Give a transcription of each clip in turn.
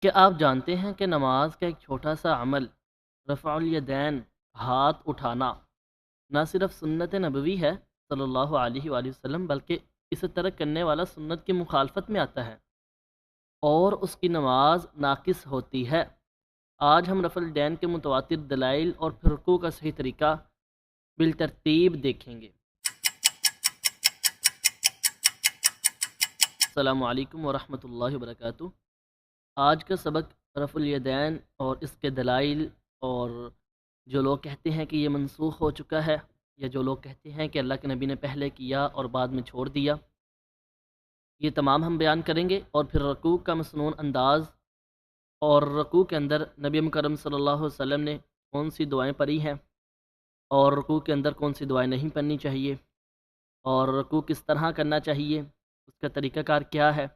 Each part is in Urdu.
کہ آپ جانتے ہیں کہ نماز کا ایک چھوٹا سا عمل رفع الیدین ہاتھ اٹھانا نہ صرف سنت نبوی ہے صلی اللہ علیہ وآلہ وسلم بلکہ اسے ترک کرنے والا سنت کی مخالفت میں آتا ہے اور اس کی نماز ناقص ہوتی ہے۔ آج ہم رفع الیدین کے متواتر دلائل اور پھر رکوع کا صحیح طریقہ بالترتیب دیکھیں گے۔ السلام علیکم ورحمۃ اللہ وبرکاتہ۔ آج کا سبق رفع الیدین اور اس کے دلائل، اور جو لوگ کہتے ہیں کہ یہ منسوخ ہو چکا ہے، یا جو لوگ کہتے ہیں کہ اللہ کے نبی نے پہلے کیا اور بعد میں چھوڑ دیا، یہ تمام ہم بیان کریں گے۔ اور پھر رکوع کا مسنون انداز، اور رکوع کے اندر نبی مکرم صلی اللہ علیہ وسلم نے کون سی دعائیں پڑھی ہیں، اور رکوع کے اندر کون سی دعائیں نہیں پڑھنی چاہیے، اور رکوع کس طرح کرنا چاہیے، اس کا طریقہ کار کیا ہے۔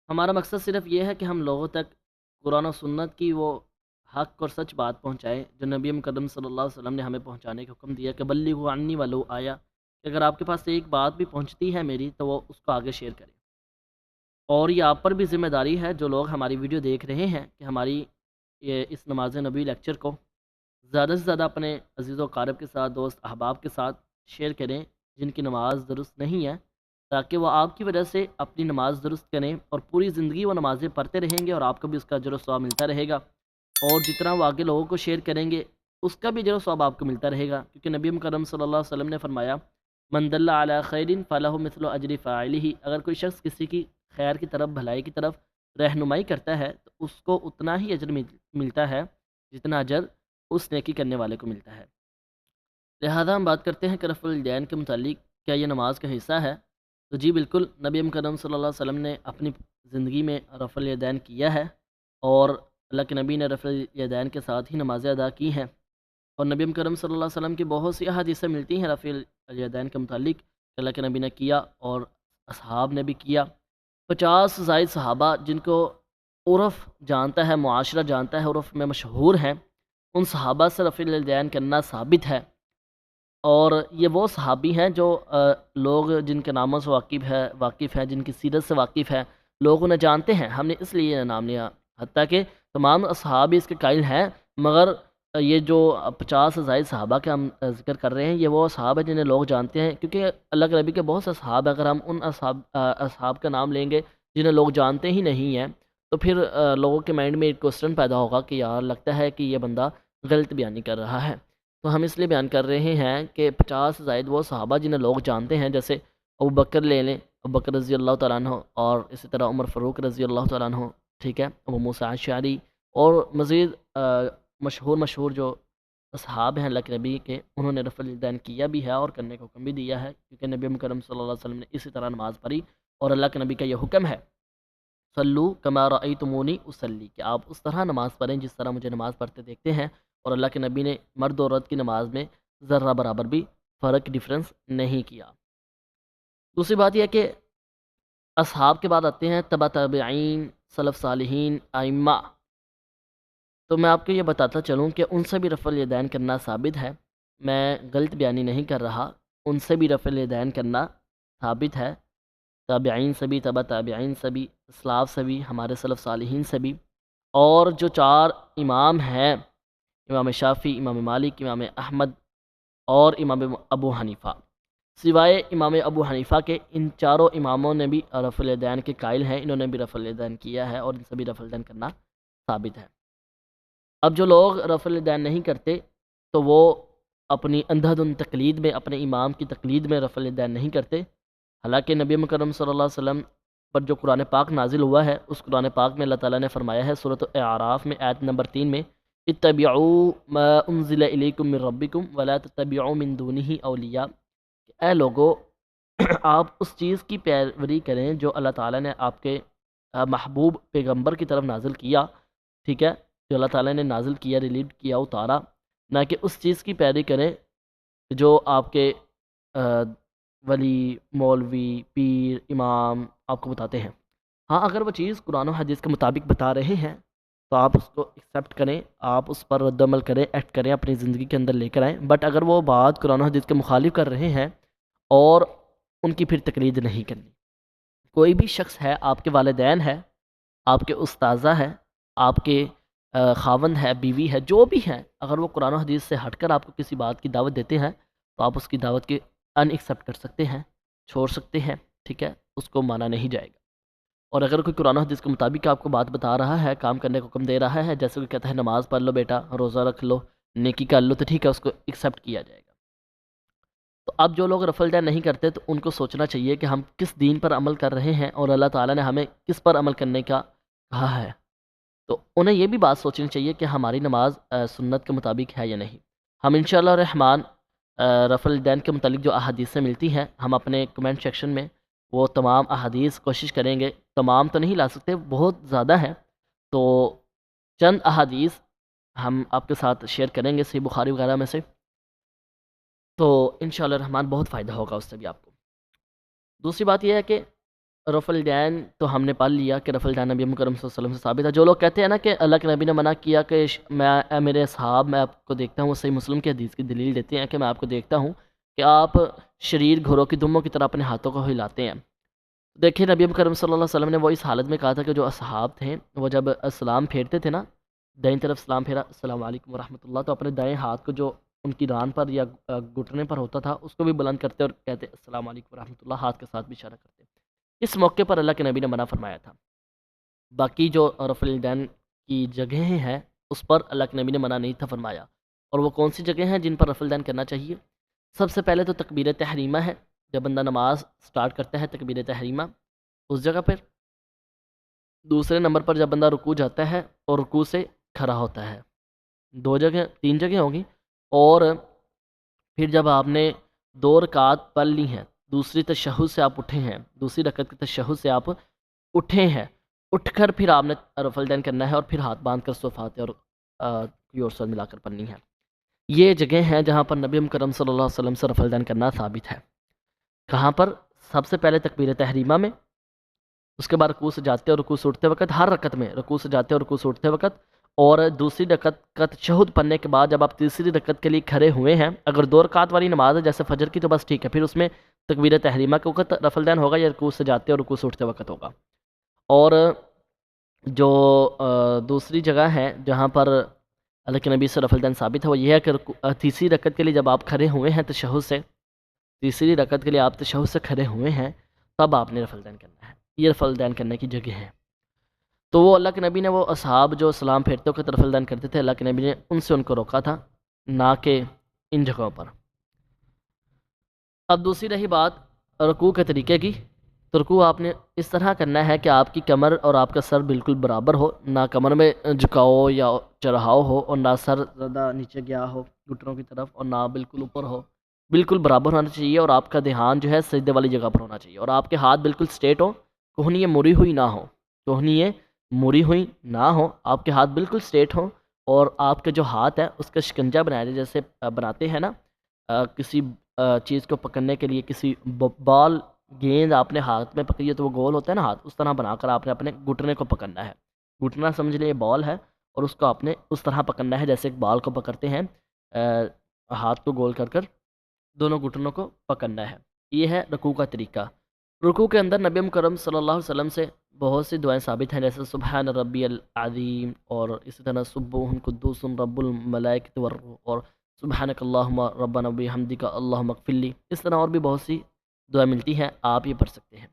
ہمارا مقصد صرف یہ ہے کہ ہم لوگوں تک قرآن و سنت کی وہ حق اور سچ بات پہنچائیں جو نبی مکرم صلی اللہ علیہ وسلم نے ہمیں پہنچانے کا حکم دیا کہ بلغوا عنی ولو آیا، کہ اگر آپ کے پاس ایک بات بھی پہنچتی ہے میری تو وہ اس کو آگے شیئر کریں۔ اور یہ آپ پر بھی ذمہ داری ہے جو لوگ ہماری ویڈیو دیکھ رہے ہیں کہ ہماری اس نماز نبی لیکچر کو زیادہ سے زیادہ اپنے عزیز و اقارب کے ساتھ، دوست احباب کے ساتھ شیئر کریں جن کی نماز درست نہیں ہے، تاکہ وہ آپ کی وجہ سے اپنی نماز درست کریں اور پوری زندگی وہ نمازیں پڑھتے رہیں گے اور آپ کو بھی اس کا اجر و ثواب ملتا رہے گا۔ اور جتنا وہ آگے لوگوں کو شیئر کریں گے اس کا بھی اجر و ثواب آپ کو ملتا رہے گا، کیونکہ نبی مکرم صلی اللہ علیہ وسلم نے فرمایا من دل علی خیر فلہ مثل اجر فاعلہ، اگر کوئی شخص کسی کی خیر کی طرف، بھلائی کی طرف رہنمائی کرتا ہے تو اس کو اتنا ہی اجر ملتا ہے جتنا اجر اس نیکی کرنے والے کو ملتا ہے۔ لہذا ہم بات کرتے ہیں کہ رفع الیدین کے متعلق، کیا یہ نماز کا حصہ ہے؟ تو جی بالکل، نبی کرم صلی اللہ علیہ وسلم نے اپنی زندگی میں رفع الیدین کیا ہے، اور اللہ کے نبی نے رفع الیدین کے ساتھ ہی نمازیں ادا کی ہیں۔ اور نبی کرم صلی اللہ علیہ وسلم کی بہت سی احادیثیں ملتی ہیں رفع الیدین کے متعلق کہ اللہ کے نبی نے کیا اور اصحاب نے بھی کیا۔ 50 زائد صحابہ جن کو عرف جانتا ہے، معاشرہ جانتا ہے، عرف میں مشہور ہیں، ان صحابہ سے رفع الیدین کرنا ثابت ہے۔ اور یہ وہ صحابی ہیں جو لوگ جن کے ناموں سے واقف ہے، جن کی سیرت سے واقف ہے، لوگ انہیں جانتے ہیں، ہم نے اس لیے یہ نام لیا۔ حتیٰ کہ تمام اصحاب اس کے قائل ہیں، مگر یہ جو 50 سے زائد صحابہ کے ہم ذکر کر رہے ہیں، یہ وہ اصحاب ہیں جنہیں لوگ جانتے ہیں، کیونکہ اللہ کے نبی کے بہت سے اصحاب ہیں۔ اگر ہم ان اصحاب کا نام لیں گے جنہیں لوگ جانتے ہی نہیں ہیں، تو پھر لوگوں کے مائنڈ میں ایک کوسچن پیدا ہوگا کہ یار لگتا ہے کہ یہ بندہ غلط بیانی کر رہا ہے۔ تو ہم اس لیے بیان کر رہے ہیں کہ 50 زائد وہ صحابہ جنہیں لوگ جانتے ہیں، جیسے ابو بکر لے لیں، ابو بکر رضی اللہ تعالیٰ عنہ، اور اسی طرح عمر فاروق رضی اللہ تعالیٰ عنہ، ٹھیک ہے، ابو موسیٰ اشعری، اور مزید مشہور جو اصحاب ہیں اللہ کے نبی کے، انہوں نے رفع الیدین کیا بھی ہے اور کرنے کا حکم بھی دیا ہے، کیونکہ نبی مکرم صلی اللہ علیہ وسلم نے اسی طرح نماز پڑھی، اور اللہ کے نبی کا یہ حکم ہے صلو کما رأیتمونی اصلی، کہ آپ اس طرح نماز پڑھیں جس طرح مجھے نماز پڑھتے دیکھتے ہیں۔ اور اللہ کے نبی نے مرد و عورت کی نماز میں ذرہ برابر بھی فرق ڈیفرنس نہیں کیا۔ دوسری بات یہ ہے کہ اصحاب کے بعد آتے ہیں تبع تابعین، سلف صالحین، ائمہ۔ تو میں آپ کو یہ بتاتا چلوں کہ ان سے بھی رفع الیدین کرنا ثابت ہے، میں غلط بیانی نہیں کر رہا، ان سے بھی رفع الیدین کرنا ثابت ہے، تابعین سے بھی، تبع تابعین سے بھی، اسلاف سے بھی، ہمارے سلف صالحین سے بھی۔ اور جو 4 امام ہیں، امام شافعی، امام مالک، امام احمد اور امام ابو حنیفہ، سوائے امام ابو حنیفہ کے، ان چاروں اماموں نے بھی رفع الیدین کے قائل ہیں، انہوں نے بھی رفع الیدین کیا ہے اور ان سے بھی رفع الیدین کرنا ثابت ہے۔ اب جو لوگ رفع الیدین نہیں کرتے تو وہ اپنی اندھا دھند تقلید میں، اپنے امام کی تقلید میں رفع الیدین نہیں کرتے، حالانکہ نبی مکرم صلی اللہ علیہ وسلم پر جو قرآن پاک نازل ہوا ہے، اس قرآن پاک میں اللہ تعالیٰ نے فرمایا ہے سورۃ اعراف میں آیت نمبر 3 میں، اتبعوا ما انزل الیکم من ربکم ولا تتبعوا من دونہ اولیاء، اے لوگو آپ اس چیز کی پیروی کریں جو اللہ تعالیٰ نے آپ کے محبوب پیغمبر کی طرف نازل کیا، ٹھیک ہے، جو اللہ تعالیٰ نے نازل کیا، ریلیٹ کیا، اتارا، نہ کہ اس چیز کی پیروی کریں جو آپ کے ولی، مولوی، پیر، امام آپ کو بتاتے ہیں۔ ہاں، اگر وہ چیز قرآن و حدیث کے مطابق بتا رہے ہیں تو آپ اس کو ایکسیپٹ کریں، آپ اس پر رد عمل کریں، ایکٹ کریں، اپنی زندگی کے اندر لے کر آئیں۔ بٹ اگر وہ بات قرآن و حدیث کے مخالف کر رہے ہیں اور ان کی پھر تقلید نہیں کرنی۔ کوئی بھی شخص ہے، آپ کے والدین ہے، آپ کے استاذہ ہیں، آپ کے خاوند ہے، بیوی ہے، جو بھی ہیں، اگر وہ قرآن و حدیث سے ہٹ کر آپ کو کسی بات کی دعوت دیتے ہیں تو آپ اس کی دعوت کے ان ایکسیپٹ کر سکتے ہیں، چھوڑ سکتے ہیں، ٹھیک ہے، اس کو مانا نہیں جائے گا۔ اور اگر کوئی قرآن و حدیث کے مطابق آپ کو بات بتا رہا ہے، کام کرنے کا حکم دے رہا ہے، جیسے کہ کہتا ہے نماز پڑھ لو بیٹا، روزہ رکھ لو، نیکی کر لو، تو ٹھیک ہے، اس کو ایکسیپٹ کیا جائے گا۔ تو اب جو لوگ رفع الدین نہیں کرتے تو ان کو سوچنا چاہیے کہ ہم کس دین پر عمل کر رہے ہیں اور اللہ تعالیٰ نے ہمیں کس پر عمل کرنے کا کہا ہے۔ تو انہیں یہ بھی بات سوچنی چاہیے کہ ہماری نماز سنت کے مطابق ہے یا نہیں۔ ہم انشاءاللہ الرحمن رفع الدین کے متعلق جو احادیثیں ملتی ہیں، ہم اپنے کمنٹ سیکشن میں وہ تمام احادیث کوشش کریں گے، تمام تو نہیں لا سکتے، بہت زیادہ ہیں، تو چند احادیث ہم آپ کے ساتھ شیئر کریں گے صحیح بخاری وغیرہ میں سے، تو انشاءاللہ الرحمن بہت فائدہ ہوگا اس سے بھی آپ کو۔ دوسری بات یہ ہے کہ رفع الدین تو ہم نے پڑھ لیا کہ رفع الدین نبی مکرم صلی اللہ علیہ وسلم سے ثابت ہے۔ جو لوگ کہتے ہیں نا کہ اللہ کے نبی نے منع کیا کہ اے میرے اصحاب میں آپ کو دیکھتا ہوں، وہ صحیح مسلم کی حدیث کی دلیل دیتے ہیں کہ میں آپ کو دیکھتا ہوں کہ آپ شریر گھوڑوں کی دموں کی طرح اپنے ہاتھوں کو ہلاتے ہیں۔ دیکھیں نبی کرم صلی اللہ علیہ وسلم نے وہ اس حالت میں کہا تھا کہ جو اصحاب تھے وہ جب سلام پھیرتے تھے نا، دائیں طرف سلام پھیرا السلام علیکم ورحمۃ اللہ، تو اپنے دائیں ہاتھ کو جو ان کی ران پر یا گھٹنے پر ہوتا تھا اس کو بھی بلند کرتے اور کہتے السلام علیکم ورحمۃ اللہ، ہاتھ کے ساتھ بھی اشارہ کرتے۔ اس موقع پر اللہ کے نبی نے منع فرمایا تھا۔ باقی جو رفع الدین کی جگہیں ہیں اس پر اللہ کے نبی نے منع نہیں تھا فرمایا۔ اور وہ کون سی جگہیں ہیں جن پر رفع الدین کرنا چاہیے؟ سب سے پہلے تو تکبیر تحریمہ ہے، جب بندہ نماز سٹارٹ کرتا ہے تکبیر تحریمہ اس جگہ پر۔ دوسرے نمبر پر جب بندہ رکوع جاتا ہے اور رکوع سے کھڑا ہوتا ہے، تین جگہیں ہوں گی۔ اور پھر جب آپ نے 2 رکعت پڑھ لی ہیں، دوسری تشہد سے آپ اٹھے ہیں، دوسری رکعت کے تشہد سے آپ اٹھے ہیں، اٹھ کر پھر آپ نے رفع الدین کرنا ہے اور پھر ہاتھ باندھ کر صفات اور کوئی اور سر ملا کر پڑھنی ہے۔ یہ جگہیں ہیں جہاں پر نبی کرم صلی اللہ علیہ وسلم سے رفع الدین کرنا ثابت ہے۔ کہاں پر؟ سب سے پہلے تکبیر تحریمہ میں، اس کے بعد رکوع سے جاتے اور رکوع سے اٹھتے وقت، ہر رکعت میں رکوع سے جاتے اور رکوع سے اٹھتے وقت، اور دوسری رکعت کا تشہد پڑھنے کے بعد جب آپ تیسری رکعت کے لیے کھڑے ہوئے ہیں، اگر 2 رکعت والی نماز ہے جیسے فجر کی تو بس ٹھیک ہے، پھر اس میں تکبیر تحریمہ کے وقت رفع الدین ہوگا یا رکوع سے جاتے اور رکوع سے اٹھتے وقت ہوگا۔ اور جو دوسری جگہ ہے جہاں پر اللہ کے نبی سے رفع الدین ثابت ہے وہ یہ ہے کہ تیسری رکعت کے لیے جب آپ کھڑے ہوئے ہیں تشہد سے، تیسری رکعت کے لیے آپ تشہد سے کھڑے ہوئے ہیں، تب آپ نے رفع الدین کرنا ہے۔ یہ رفع الدین کرنے کی جگہ ہے۔ تو وہ اللہ کے نبی نے وہ اصحاب جو سلام پھیرتے وقت رفع الدین کرتے تھے، اللہ کے نبی نے ان کو روکا تھا، نہ کہ ان جگہوں پر۔ اب دوسری رہی بات رکوع کے طریقے کی، تو رکوع آپ نے اس طرح کرنا ہے کہ آپ کی کمر اور آپ کا سر بالکل برابر ہو، نہ کمر میں جھکاؤ یا چڑھاؤ ہو، اور نہ سر زیادہ نیچے گیا ہو گھٹنوں کی طرف، اور نہ بالکل اوپر ہو، بالکل برابر ہونا چاہیے، اور آپ کا دھیان جو ہے سجدے والی جگہ پر ہونا چاہیے، اور آپ کے ہاتھ بالکل سٹریٹ ہو، کوہنیاں مڑی ہوئی نہ ہو، کوہنیاں مڑی ہوئی نہ ہو، آپ کے ہاتھ بالکل سٹریٹ ہوں، اور آپ کے جو ہاتھ ہے اس کا شکنجہ بنایا جائے، جیسے بناتے ہیں نا کسی چیز کو پکڑنے کے لیے، کسی بال گیند آپ نے ہاتھ میں پکڑی ہے تو وہ گول ہوتا ہے نا ہاتھ، اس طرح بنا کر آپ نے اپنے گھٹنے کو پکڑنا ہے۔ گھٹنا سمجھ لیں یہ بال ہے، اور اس کو آپ نے اس طرح پکڑنا ہے جیسے ایک بال کو پکڑتے ہیں، ہاتھ کو گول کر کر دونوں گھٹنوں کو پکڑنا ہے۔ یہ ہے رکوع کا طریقہ۔ رکوع کے اندر نبی کرم صلی اللہ علیہ وسلم سے بہت سی دعائیں ثابت ہیں، جیسے سبحان ربی العظیم، اور اسی طرح سبوح قدوس رب الملائکۃ والروح، اور سبحانک اللہم ربنا بحمدک اللہم اغفر لی۔ اس طرح اور بھی بہت سی دعائیں ملتی ہیں، آپ یہ پڑھ سکتے ہیں۔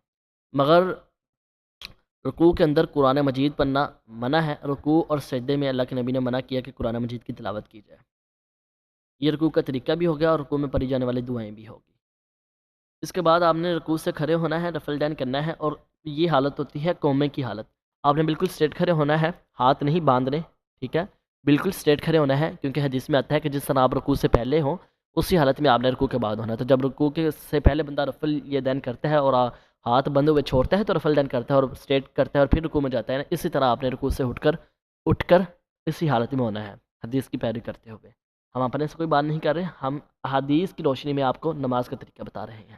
مگر رکوع کے اندر قرآن مجید پڑھنا منع ہے۔ رکوع اور سجدے میں اللہ کے نبی نے منع کیا کہ قرآن مجید کی تلاوت کی جائے۔ یہ رکوع کا طریقہ بھی ہو گیا، اور رکوع میں پڑھی جانے والی دعائیں بھی ہوگی۔ اس کے بعد آپ نے رکوع سے کھڑے ہونا ہے، رفع الدین کرنا ہے، اور یہ حالت ہوتی ہے قومے کی حالت۔ آپ نے بالکل اسٹریٹ کھڑے ہونا ہے، ہاتھ نہیں باندھنے، ٹھیک ہے، بالکل اسٹریٹ کھڑے ہونا ہے، کیونکہ حدیث میں آتا ہے کہ جس طرح آپ رکوع سے پہلے ہوں اسی حالت میں آپ نے رکوع کے بعد ہونا ہے۔ تو جب رکوع کے سے پہلے بندہ رفع الیدین کرتا ہے اور ہاتھ بندھے ہوئے چھوڑتا ہے تو رفع الدین کرتا ہے اور اسٹریٹ کرتا ہے اور پھر رکوع میں جاتا ہے، اسی طرح آپ نے رکوع سے اٹھ کر اسی حالت میں ہونا ہے، حدیث کی پیروی کرتے ہوئے۔ ہم اپنے سے کوئی بات نہیں کر رہے، ہم حدیث کی روشنی میں آپ کو نماز کا طریقہ بتا رہے ہیں۔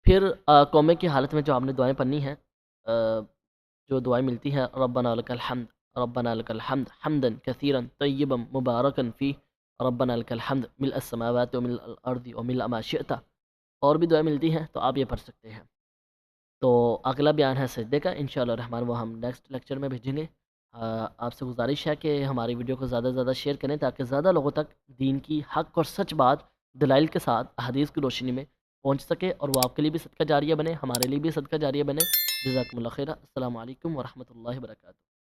پھر قومے کی حالت میں جو آپ نے دعائیں پڑھنی ہیں، جو دعائیں ملتی ہیں، ربنا لک الحمد، ربنا لک الحمد حمدا کثیرا طیبا مبارکا فی، ربنا لک الحمد ملء السماوات وملء الارض وملء ما شئت، اور بھی دعائیں ملتی ہیں تو آپ یہ پڑھ سکتے ہیں۔ تو اگلا بیان ہے سجدے کا، انشاءاللہ الرحمن وہ ہم نیکسٹ لیکچر میں بھیجیں گے۔ آپ سے گزارش ہے کہ ہماری ویڈیو کو زیادہ سے زیادہ شیئر کریں تاکہ زیادہ لوگوں تک دین کی حق اور سچ بات دلائل کے ساتھ احادیث کی روشنی میں پہنچ سکے، اور وہ آپ کے لیے بھی صدقہ جاریہ بنے، ہمارے لیے بھی صدقہ جاریہ بنے۔ جزاکم اللہ خیرہ۔ السلام علیکم ورحمۃ اللہ وبرکاتہ۔